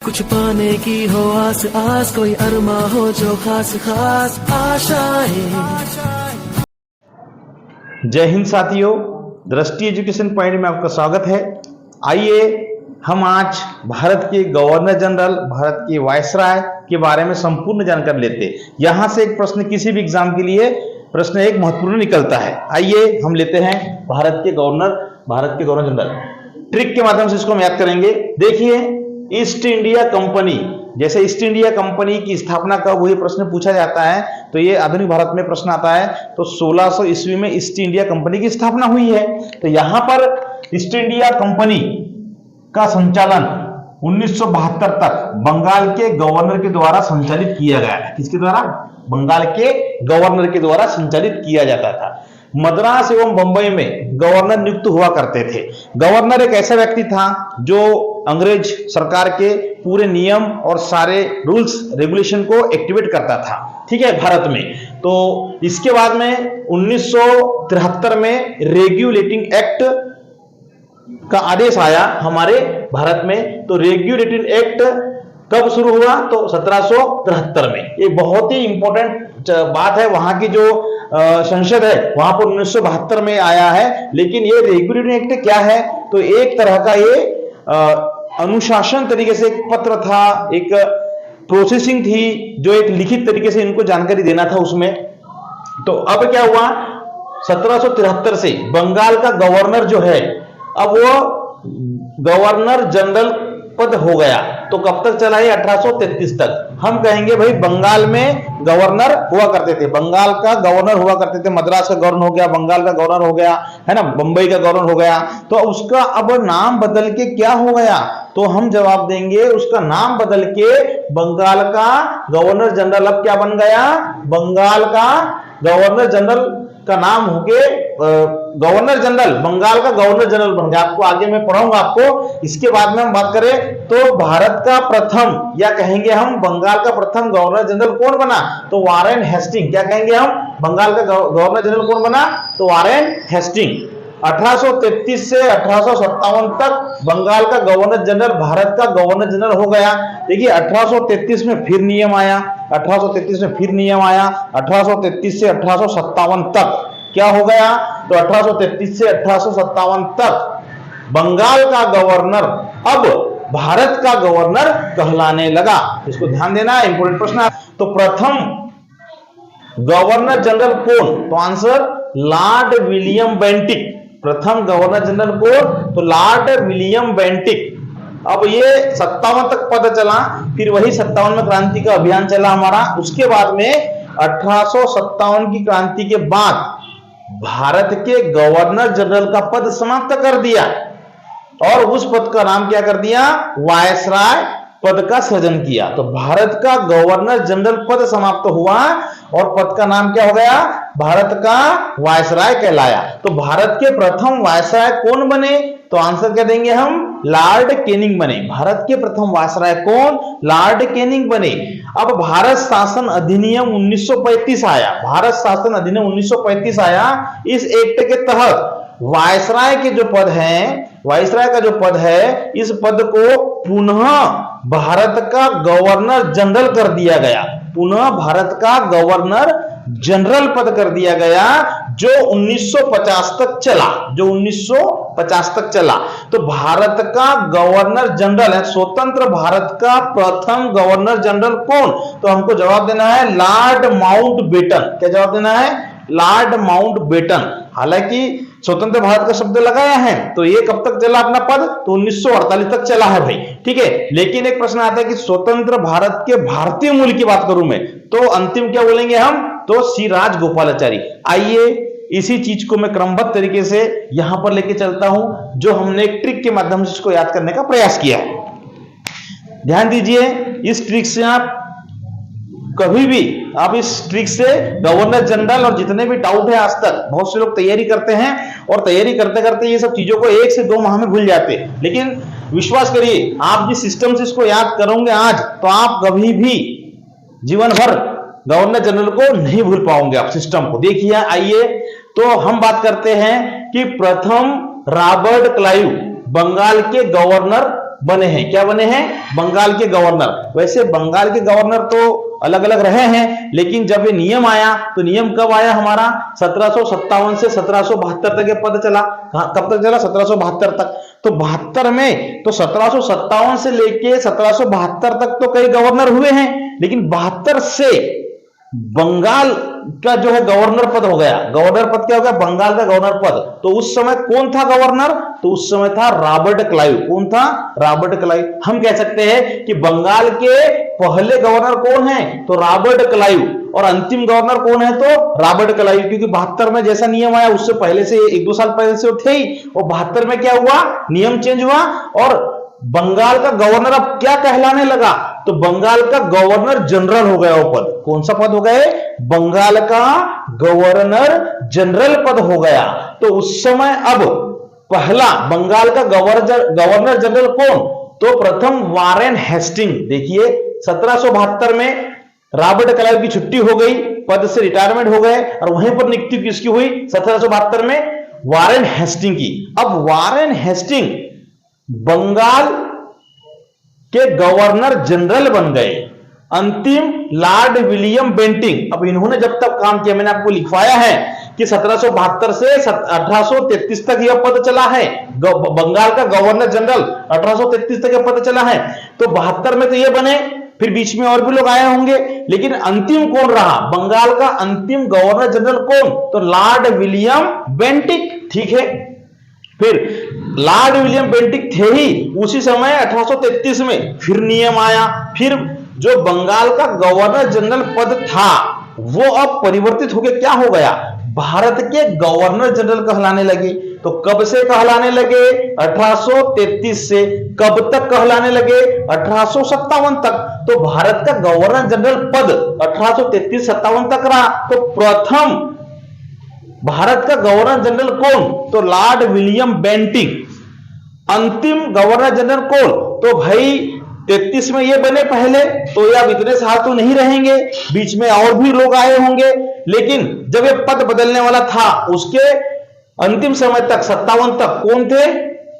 कुछ पाने की हो आस आस, कोई अरमा हो जो खास खास आशाएं। जय हिंद साथियों, दृष्टि एजुकेशन पॉइंट में आपका स्वागत है। आइए हम आज भारत के गवर्नर जनरल, भारत के वायसराय के बारे में संपूर्ण जानकारी लेते हैं। यहां से एक प्रश्न किसी भी एग्जाम के लिए प्रश्न एक महत्वपूर्ण निकलता है। आइए हम लेते हैं भारत के गवर्नर जनरल। ट्रिक के माध्यम से इसको हम याद करेंगे। देखिए, ईस्ट इंडिया कंपनी, जैसे ईस्ट इंडिया कंपनी की स्थापना कब हुई प्रश्न पूछा जाता है, तो ये आधुनिक भारत में प्रश्न आता है। तो 1600 ईस्वी में ईस्ट इंडिया कंपनी की स्थापना हुई है। तो यहां पर ईस्ट इंडिया कंपनी का संचालन 1972 तक बंगाल के गवर्नर के द्वारा संचालित किया गया है। किसके द्वारा? बंगाल के गवर्नर के द्वारा संचालित किया जाता था। मद्रास एवं बंबई में गवर्नर नियुक्त हुआ करते थे। गवर्नर एक ऐसा व्यक्ति था जो अंग्रेज सरकार के पूरे नियम और सारे रूल्स रेगुलेशन को एक्टिवेट करता था, ठीक है, भारत में। तो इसके बाद में 1973 में रेगुलेटिंग एक्ट का आदेश आया हमारे भारत में। तो रेगुलेटिंग एक्ट कब शुरू हुआ? तो 1773 में। ये बहुत ही इंपॉर्टेंट बात है। वहां की जो संसद है वहां पर 1972 में आया है। लेकिन ये रेगुलेटिंग एक्ट क्या है? तो एक तरह का ये अनुशासन तरीके से एक पत्र था, एक प्रोसेसिंग थी, जो एक लिखित तरीके से इनको जानकारी देना था उसमें। तो अब क्या हुआ? 1773 से बंगाल का गवर्नर जो है, अब वो गवर्नर जनरल पद हो गया। तो कब तक चला है? 1833 तक। हम कहेंगे भाई बंगाल में गवर्नर हुआ करते थे, बंगाल का गवर्नर हुआ करते थे। मद्रास का गवर्नर हो गया, बंगाल का गवर्नर हो गया, है ना, बंबई का गवर्नर हो गया। तो उसका अब नाम बदल के क्या हो गया? तो हम जवाब देंगे उसका नाम बदल के बंगाल का गवर्नर जनरल अब क्या बन गया? बंगाल का गवर्नर जनरल का नाम होके गवर्नर जनरल, बंगाल का गवर्नर जनरल बन गया। आपको आगे मैं पढ़ाऊंगा आपको। इसके बाद में हम बात करें तो भारत का प्रथम, या कहेंगे हम बंगाल का प्रथम गवर्नर जनरल कौन बना? तो वारेन हेस्टिंग। क्या कहेंगे हम? बंगाल का गवर्नर जनरल कौन बना? तो वारेन हेस्टिंग। 1833 से 1857 तक बंगाल का गवर्नर जनरल भारत का गवर्नर जनरल हो गया। देखिए 1833 में फिर नियम आया, 1833 में फिर नियम आया। 1833 से 1857 तक क्या हो गया? तो 1833 से 1857 तक बंगाल का गवर्नर अब भारत का गवर्नर कहलाने लगा। इसको ध्यान देना, इंपॉर्टेंट प्रश्न है। तो प्रथम गवर्नर जनरल कौन? तो आंसर लॉर्ड विलियम बेंटिक। प्रथम गवर्नर जनरल कौन? तो लॉर्ड विलियम बेंटिक। अब ये 57 तक पद चला, फिर वही 57 में क्रांति का अभियान चला हमारा। उसके बाद में 1857 की क्रांति के बाद भारत के गवर्नर जनरल का पद समाप्त कर दिया और उस पद का नाम क्या कर दिया? वायसराय पद का सृजन किया। तो भारत का गवर्नर जनरल पद समाप्त हुआ और पद का नाम क्या हो गया? भारत का वायसराय कहलाया। तो भारत के प्रथम वायसराय कौन बने? तो आंसर क्या देंगे हम? लॉर्ड कैनिंग बने। भारत के प्रथम वायसराय कौन? लॉर्ड कैनिंग बने। अब भारत शासन अधिनियम 1935 आया। भारत शासन अधिनियम 1935 आया। इस एक्ट के तहत वायसराय के जो पद हैं, वायसराय का जो पद है, इस पद को पुनः भारत का गवर्नर जनरल कर दिया गया। पुनः भारत का गवर्नर जनरल पद कर दिया गया, जो 1950 तक चला, जो 1950 तक चला। तो भारत का गवर्नर जनरल है, स्वतंत्र भारत का प्रथम गवर्नर जनरल कौन? तो हमको जवाब देना है लॉर्ड माउंटबेटन। क्या जवाब देना है? Lord Mountbatten. हालांकि स्वतंत्र भारत का शब्द लगाया है, तो ये कब तक चला अपना पद? तो 1948 तक चला है भाई, ठीक है। लेकिन एक प्रश्न आता है कि स्वतंत्र भारत के भारतीय मूल की बात करूं मैं, तो अंतिम क्या बोलेंगे हम? तो श्री राजगोपालाचारी। आइए इसी चीज को मैं क्रमबद्ध तरीके से यहां पर लेके चलता हूं, जो हमने एक ट्रिक के माध्यम से इसको याद करने का प्रयास किया है। ध्यान दीजिए, इस ट्रिक से आप कभी भी, आप इस ट्रिक से गवर्नर जनरल और जितने भी डाउट है आज तक, बहुत से लोग तैयारी करते हैं और तैयारी करते करते ये सब चीजों को 1 से 2 माह में भूल जाते हैं। लेकिन विश्वास करिए, आप जिस सिस्टम से इसको याद करोगे आज, तो आप कभी भी जीवन भर गवर्नर जनरल को नहीं भूल पाओगे आप सिस्टम को। देखिए, आइए तो हम बात करते हैं कि प्रथम रॉबर्ट क्लाइव बंगाल के गवर्नर बने हैं। क्या बने हैं? बंगाल के गवर्नर। वैसे बंगाल के गवर्नर तो अलग अलग रहे हैं, लेकिन जब ये नियम आया तो नियम कब आया हमारा? 1757 से 1772 तक ये पद चला। कब तक चला? 1772 तक। तो 72 में तो 1757 से लेके 1772 तक तो कई गवर्नर हुए हैं, लेकिन 72 से बंगाल का जो है गवर्नर पद हो गया। गवर्नर पद क्या हो गया? बंगाल का गवर्नर पद। तो उस समय कौन था गवर्नर? तो उस समय था रॉबर्ट क्लाइव। कौन था? Robert Clive. हम कह सकते हैं कि बंगाल के पहले गवर्नर कौन है? तो रॉबर्ट क्लाइव। और अंतिम गवर्नर कौन है? तो रॉबर्ट क्लाइव। क्योंकि 72 में जैसा नियम आया उससे पहले से 1-2 साल पहले से थे ही, और 72 में क्या हुआ? नियम चेंज हुआ और बंगाल का गवर्नर अब क्या कहलाने लगा? तो बंगाल का गवर्नर जनरल हो गया वो पद। कौन सा पद हो गया? बंगाल का गवर्नर जनरल पद हो गया। तो उस समय अब पहला बंगाल का गवर्नर जनरल कौन? तो प्रथम वारेन हेस्टिंग। देखिए 1772 में रॉबर्ट क्लाइव की छुट्टी हो गई, पद से रिटायरमेंट हो गए, और वहीं पर नियुक्ति किसकी हुई? 1772 में वारेन हेस्टिंग की। अब वारेन हेस्टिंग बंगाल के गवर्नर जनरल बन गए। अंतिम लॉर्ड विलियम बेंटिंग। अब इन्होंने जब तक काम किया, मैंने आपको लिखवाया है कि 1772 से 1833 तक यह पद चला है। बंगाल का गवर्नर जनरल 1833 तक यह पद चला है। तो 72 में तो ये बने, फिर बीच में और भी लोग आए होंगे, लेकिन अंतिम कौन रहा? बंगाल का अंतिम गवर्नर जनरल कौन? तो लॉर्ड विलियम बेंटिक। ठीक है, फिर लॉर्ड विलियम बेंटिक थे ही उसी समय 1833 में फिर नियम आया। फिर जो बंगाल का गवर्नर जनरल पद था वो अब परिवर्तित होकर क्या हो गया? भारत के गवर्नर जनरल कहलाने लगे। तो कब से कहलाने लगे? 1833 से। कब तक कहलाने लगे? 1857 तक। तो भारत का गवर्नर जनरल पद 1833-57 तक रहा। तो प्रथम भारत का गवर्नर जनरल कौन? तो लॉर्ड विलियम बेंटिक। अंतिम गवर्नर जनरल कौन? तो भाई 33 में ये बने पहले, तो ये अब इतने साल तो नहीं रहेंगे, बीच में और भी लोग आए होंगे, लेकिन जब ये पद बदलने वाला था उसके अंतिम समय तक 57 तक कौन थे?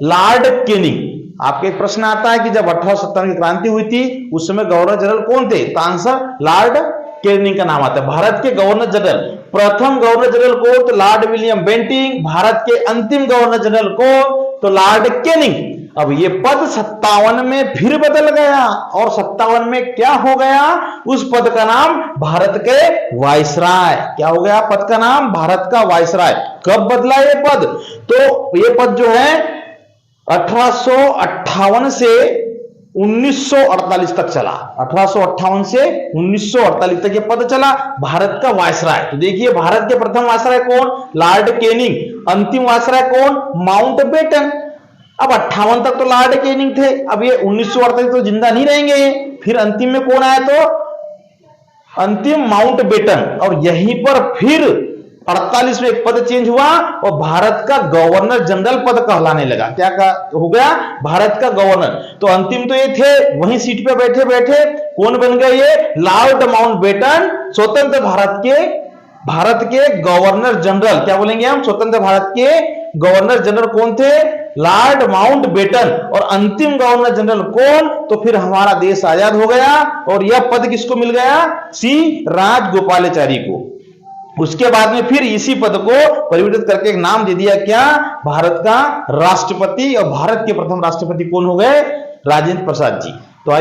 Lord Canning. आपके एक प्रश्न आता है कि जब 1857 की क्रांति हुई थी उस समय गवर्नर जनरल कौन थे? तो आंसर लॉर्ड कैनिंग का नाम आता है। भारत के गवर्नर जनरल, प्रथम गवर्नर जनरल कौन? तो लॉर्ड विलियम बेंटिक। भारत के अंतिम गवर्नर जनरल कौन? तो लॉर्ड कैनिंग। अब ये पद 57 में फिर बदल गया, और 57 में क्या हो गया? उस पद का नाम भारत के वायसराय। क्या हो गया पद का नाम? भारत का वायसराय। कब बदला ये पद? तो ये पद जो है 1858 से 1948 तक चला। 1858 से 1948 तक ये पद चला, भारत का वायसराय। तो देखिए भारत के प्रथम वायसराय कौन? Lord Canning. अंतिम वायसराय कौन? माउंटबेटन। अब 58 तक तो लॉर्ड कैनिंग थे, अब ये 1948 तो जिंदा नहीं रहेंगे। फिर अंतिम में कौन आया? तो अंतिम माउंटबेटन। और यहीं पर फिर 48 में एक पद चेंज हुआ और भारत का गवर्नर जनरल पद कहलाने लगा। क्या हो गया? भारत का गवर्नर। तो अंतिम तो ये थे, वहीं सीट पे बैठे बैठे कौन बन गए? ये लॉर्ड माउंटबेटन स्वतंत्र भारत के गवर्नर जनरल। क्या बोलेंगे हम? स्वतंत्र भारत के गवर्नर जनरल कौन थे? Lord Mountbatten. और अंतिम गवर्नर जनरल कौन? तो फिर हमारा देश आजाद हो गया, और यह पद किसको मिल गया? सी राजगोपालाचारी को। उसके बाद में फिर इसी पद को परिवर्तित करके एक नाम दे दिया, क्या? भारत का राष्ट्रपति। और भारत के प्रथम राष्ट्रपति कौन हो गए? राजेंद्र प्रसाद जी। तो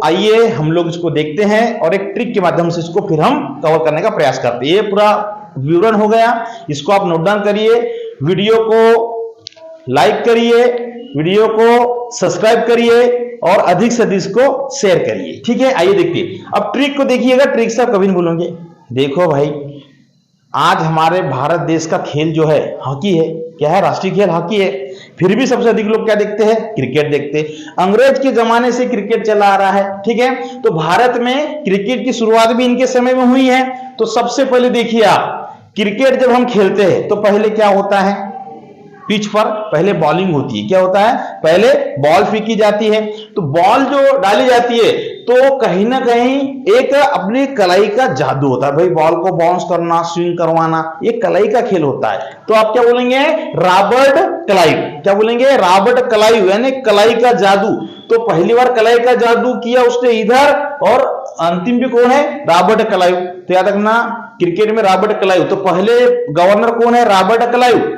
आइए हम लोग इसको देखते हैं और एक ट्रिक के माध्यम से इसको फिर हम कवर करने का प्रयास करते हैं। ये पूरा विवरण हो गया, इसको आप नोट डाउन करिए, वीडियो को लाइक करिए, वीडियो को सब्सक्राइब करिए और अधिक से अधिक इसको शेयर करिए। ठीक है, आइए देखिए। अब ट्रिक को देखिएगा, ट्रिक से आप कभी नहीं भूलोगे। देखो भाई, आज हमारे भारत देश का खेल जो है हॉकी है। क्या है? राष्ट्रीय खेल हॉकी है। फिर भी सबसे अधिक लोग क्या देखते हैं? क्रिकेट देखते हैं। अंग्रेज के जमाने से क्रिकेट चला आ रहा है। ठीक है, तो भारत में क्रिकेट की शुरुआत भी इनके समय में हुई है। तो सबसे पहले देखिए आप, क्रिकेट जब हम खेलते हैं तो पहले क्या होता है? पिच पर पहले बॉलिंग होती है। क्या होता है? पहले बॉल फेंकी जाती है। तो बॉल जो डाली जाती है तो कहीं ना कहीं एक अपनी कलाई का जादू होता है भाई, बॉल को बाउंस करना, स्विंग करवाना, ये कलाई का खेल होता है। तो आप क्या बोलेंगे? Robert Clive. क्या बोलेंगे? रॉबर्ट क्लाइव, यानी कलाई का जादू। तो पहली बार कलाई का जादू किया उसने इधर, और अंतिम भी कौन है? Robert Clive. तो याद रखना, क्रिकेट में रॉबर्ट क्लाइव। तो पहले गवर्नर कौन है? Robert Clive.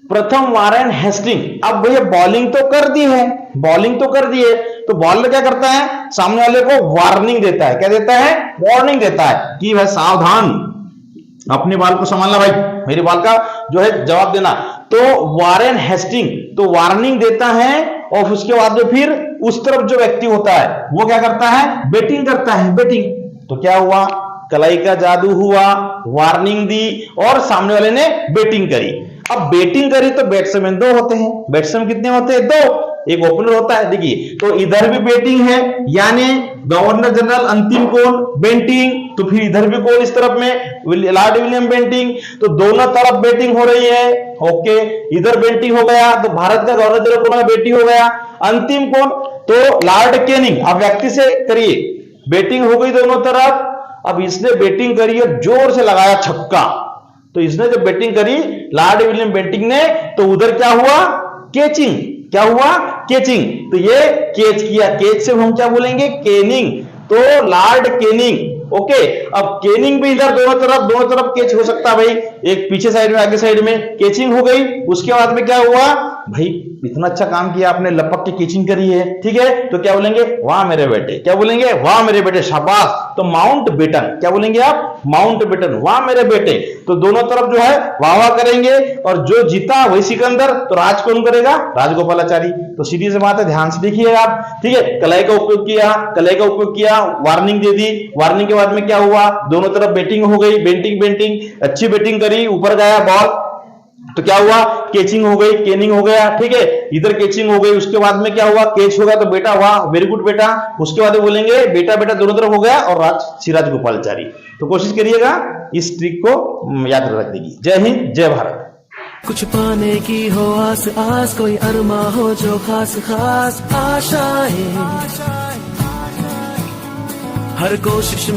प्रथम वारेन हेस्टिंग। अब भैया बॉलिंग तो कर दी है, बॉलिंग तो कर दी है, तो बॉलर क्या करता है? सामने वाले को वार्निंग देता है। क्या देता है? वार्निंग देता है कि भाई सावधान, अपने बॉल को संभालना भाई, मेरे बॉल का जो है जवाब देना। तो वारेन हेस्टिंग तो वार्निंग देता है, और उसके बाद में फिर उस तरफ जो व्यक्ति होता है वो क्या करता है? बैटिंग करता है, बैटिंग। तो क्या हुआ? कलाई का जादू हुआ, वार्निंग दी, और सामने वाले ने बैटिंग करी। अब बैटिंग करी तो बैट्समैन दो होते हैं। बैट्समैन कितने होते हैं? दो। एक ओपनर होता है। देखिए, तो इधर भी बैटिंग है, यानी गवर्नर जनरल अंतिम कौन? बेंटिंग। तो फिर इधर भी कौन? इस तरफ में लॉर्ड विलियम बेंटिंग। तो दोनों तरफ बैटिंग हो रही है। ओके, इधर बैटिंग हो गया, तो भारत का गवर्नर जनरल कौन? बैटिंग हो गया। अंतिम कौन? तो लॉर्ड कैनिंग। अब व्यक्ति से करिए, बैटिंग हो गई दोनों तरफ। अब इसने बैटिंग करी और जोर से लगाया छक्का। तो इसने जब बैटिंग करी लॉर्ड विलियम बेंटिंग ने, तो उधर क्या हुआ? कैचिंग। क्या हुआ? कैचिंग। तो ये कैच किया, कैच से हम क्या बोलेंगे? केनिंग। तो लॉर्ड केनिंग। ओके, अब केनिंग भी इधर दोनों तरफ कैच हो सकता है भाई, एक पीछे साइड में, आगे साइड में कैचिंग हो गई। उसके बाद में क्या हुआ भाई? इतना अच्छा काम किया आपने, लपक के कैचिंग करी है, ठीक है। तो क्या बोलेंगे? वाह मेरे बेटे। क्या बोलेंगे? वाह मेरे बेटे, शाबाश। तो माउंट बेटन। क्या बोलेंगे आप? माउंट बेटन, वाह मेरे बेटे। तो दोनों तरफ जो है वाह वाह करेंगे, और जो जीता वही सिकंदर। तो राज कौन करेगा? राजगोपालाचारी। तो सीधी सी बात है, ध्यान से देखिए आप, ठीक है। कलाई का उपयोग किया, कलाई का उपयोग किया, वार्निंग दे दी। वार्निंग के बाद में क्या हुआ? दोनों तरफ बैटिंग हो गई, बैटिंग, अच्छी बैटिंग करी, ऊपर गया बॉल, तो क्या हुआ? कैचिंग हो गई, केनिंग हो गया, ठीक है। इधर कैचिंग हो गई, उसके बाद में क्या हुआ? कैच होगा। तो बेटा वाह, वेरी गुड बेटा। उसके बाद बोलेंगे बेटा बेटा दोनों तरफ हो गया, और राज गोपालाचारी। तो कोशिश करिएगा इस ट्रिक को याद रख देगी। जय हिंद, जय भारत। कुछ पाने की हो आस आस, कोई अरमा हो जो खास खास आशाएं, हर कोशिश